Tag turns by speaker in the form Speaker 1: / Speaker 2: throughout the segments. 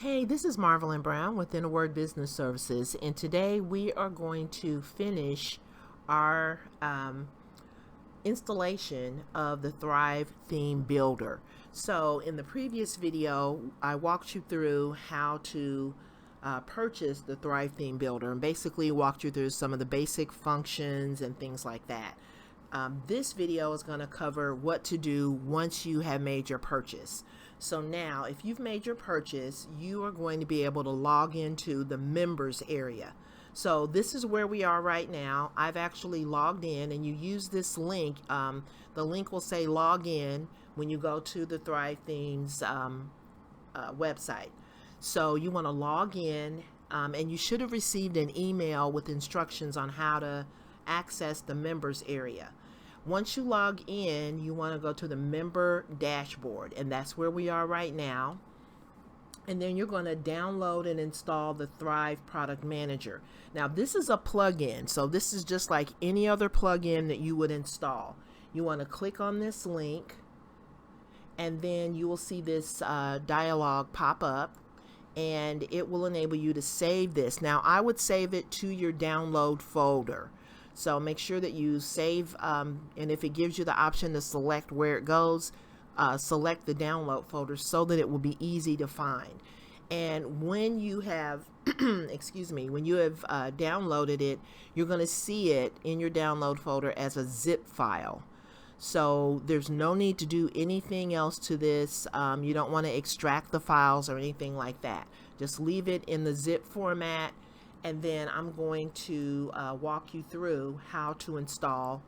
Speaker 1: Hey, this is Marvelyn Brown with Inner Word Business Services, and today we are going to finish our installation of the Thrive Theme Builder. So in the previous video, I walked you through how to purchase the Thrive Theme Builder and basically walked you through some of the basic functions and things like that. This video is going to cover what to do once you have made your purchase. So now, if you've made your purchase, you are going to be able to log into the members area. So this is where we are right now. I've actually logged in, and you use this link. The link will say log in when you go to the Thrive Themes website. So you want to log in, and you should have received an email with instructions on how to access the members area. Once you log in, you want to go to the member dashboard, and that's where we are right now. And then you're going to download and install the Thrive Product Manager. Now, this is a plugin, so this is just like any other plugin that you would install. You want to click on this link, and then you will see this dialog pop up, and it will enable you to save this. Now, I would save it to your download folder. So make sure that you save, and if it gives you the option to select where it goes, select the download folder so that it will be easy to find. And when you have, excuse me, when you have downloaded it, you're going to see it in your download folder as a zip file. So there's no need to do anything else to this. You don't want to extract the files or anything like that. Just leave it in the zip format. And then I'm going to walk you through how to install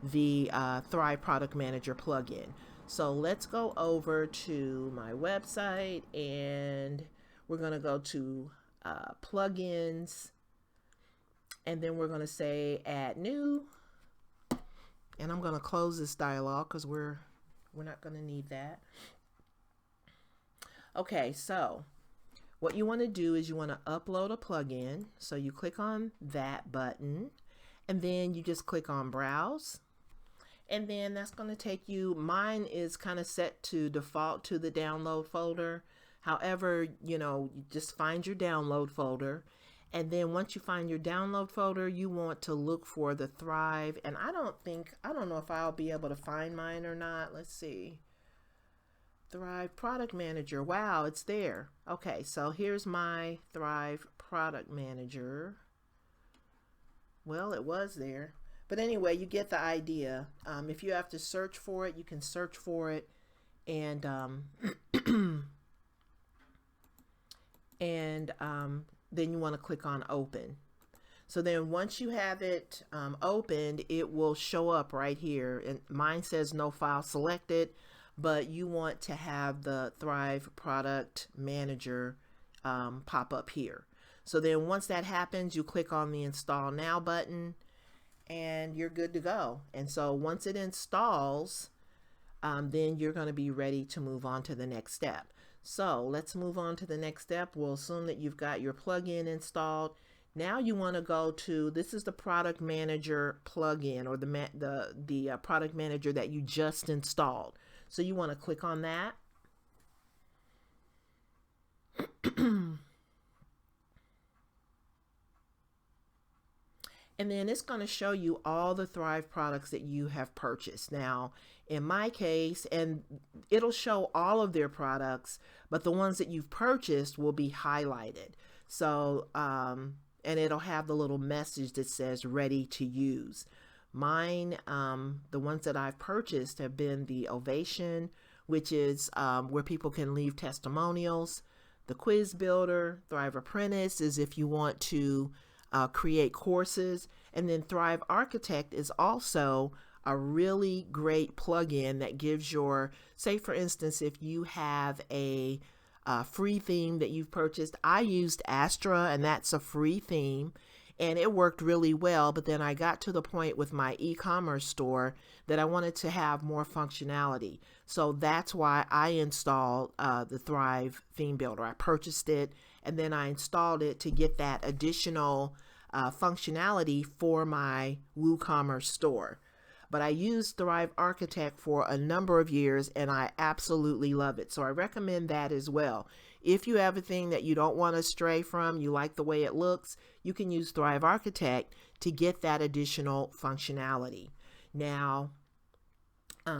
Speaker 1: the Thrive Product Manager plugin. So let's go over to my website, and we're going to go to plugins, and then we're going to say add new, and I'm going to close this dialog because we're not going to need that. Okay, so what you want to do is you want to upload a plugin. So you click on that button, and then you just click on browse, and then that's going to take you, mine is kind of set to default to the download folder. However, you just find your download folder, and then once you find your download folder, you want to look for the Thrive, and I don't know if I'll be able to find mine or not. Let's see. Thrive Product Manager. Wow, it's there. Okay, so here's my Thrive Product Manager. Well, it was there. But anyway, you get the idea. If you have to search for it, you can search for it. And, then you want to click on Open. So then once you have it opened, it will show up right here. And mine says no file selected, but you want to have the Thrive Product Manager pop up here. So then once that happens, you click on the Install Now button, and you're good to go. And so once it installs, then you're going to be ready to move on to the next step. So let's move on to the next step. We'll assume that you've got your plugin installed. Now you want to go to, this is the Product Manager plugin, or the Product Manager that you just installed. So you want to click on that. And then it's going to show you all the Thrive products that you have purchased. Now, in my case, and it'll show all of their products, but the ones that you've purchased will be highlighted. So, and it'll have the little message that says ready to use. Mine, the ones that I've purchased have been the Ovation, which is where people can leave testimonials. The Quiz Builder, Thrive Apprentice is if you want to create courses. And then Thrive Architect is also a really great plugin that gives your, say for instance, if you have a free theme that you've purchased. I used Astra, and that's a free theme, and it worked really well, but then I got to the point with my e-commerce store that I wanted to have more functionality. So that's why I installed the Thrive Theme Builder. I purchased it, and then I installed it to get that additional functionality for my WooCommerce store. but I used Thrive Architect for a number of years and I absolutely love it. So I recommend that as well. If you have a thing that you don't want to stray from, you like the way it looks, you can use Thrive Architect to get that additional functionality. Now,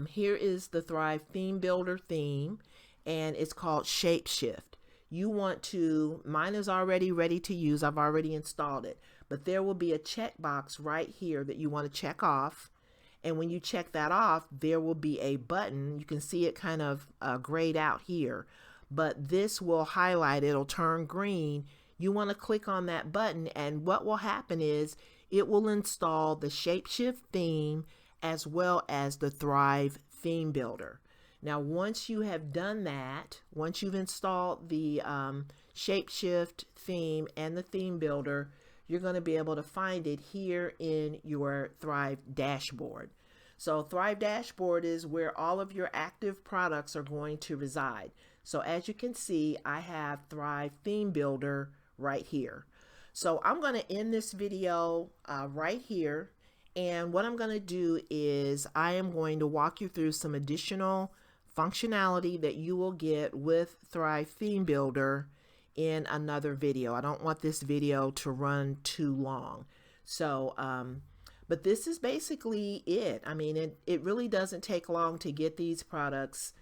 Speaker 1: here is the Thrive Theme Builder theme, and it's called Shapeshift. You want to, mine is already ready to use, I've already installed it, but there will be a checkbox right here that you want to check off. And when you check that off, there will be a button. You can see it kind of grayed out here, but this will highlight, it'll turn green. You want to click on that button, and what will happen is it will install the Shapeshift theme as well as the Thrive Theme Builder. Now, once you have done that, once you've installed the Shapeshift theme and the Theme Builder, you're going to be able to find it here in your Thrive dashboard. So Thrive dashboard is where all of your active products are going to reside. So as you can see, I have Thrive Theme Builder right here. So I'm going to end this video right here. And what I'm going to do is I am going to walk you through some additional functionality that you will get with Thrive Theme Builder in another video. I don't want this video to run too long. So, but this is basically it. I mean, it really doesn't take long to get these products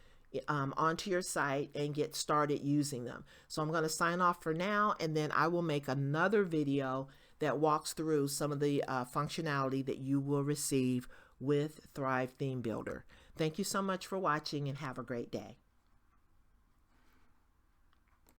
Speaker 1: onto your site and get started using them. So I'm going to sign off for now, and then I will make another video that walks through some of the functionality that you will receive with Thrive Theme Builder. Thank you so much for watching and have a great day.